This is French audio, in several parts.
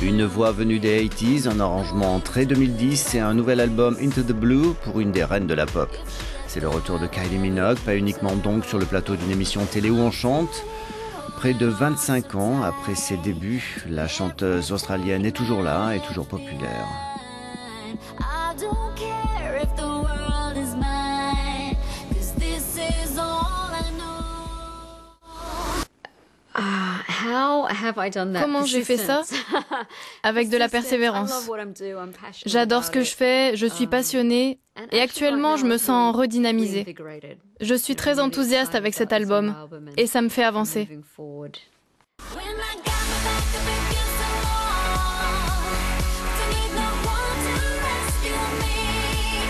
Une voix venue des 80s, un arrangement très 2010 et un nouvel album Into the Blue pour une des reines de la pop. C'est le retour de Kylie Minogue, pas uniquement donc sur le plateau d'une émission télé où on chante. Près de 25 ans après ses débuts, la chanteuse australienne est toujours là et toujours populaire. Comment j'ai fait ça? Avec de la persévérance. J'adore ce que je fais, je suis passionnée et actuellement je me sens redynamisée. Je suis très enthousiaste avec cet album et ça me fait avancer.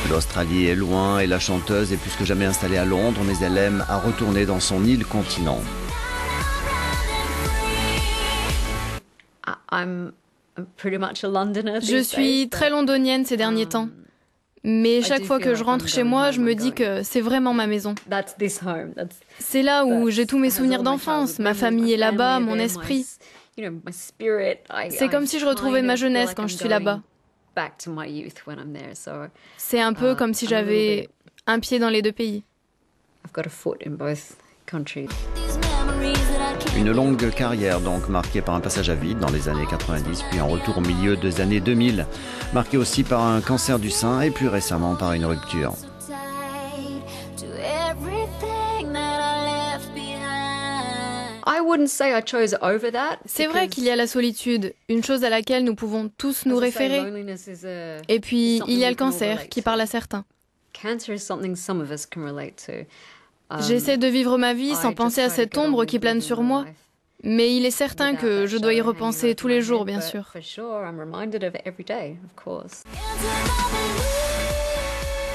L'Australie est loin et la chanteuse est plus que jamais installée à Londres, mais elle aime à retourner dans son île continent. Je suis très londonienne ces derniers temps. Mais chaque fois que je rentre chez moi, je me dis que c'est vraiment ma maison. C'est là où j'ai tous mes souvenirs d'enfance. Ma famille est là-bas, mon esprit. C'est comme si je retrouvais ma jeunesse quand je suis là-bas. C'est un peu comme si j'avais un pied dans les deux pays. Une longue carrière donc marquée par un passage à vide dans les années 90, puis un retour au milieu des années 2000, marqué aussi par un cancer du sein et plus récemment par une rupture. C'est vrai qu'il y a la solitude, une chose à laquelle nous pouvons tous nous référer. Et puis, il y a le cancer qui parle à certains. J'essaie de vivre ma vie sans penser à cette ombre qui plane sur moi, mais il est certain que je dois y repenser tous les jours, bien sûr.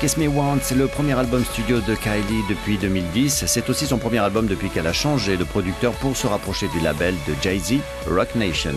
Kiss Me Once, c'est le premier album studio de Kylie depuis 2010. C'est aussi son premier album depuis qu'elle a changé de producteur pour se rapprocher du label de Jay-Z, Roc Nation.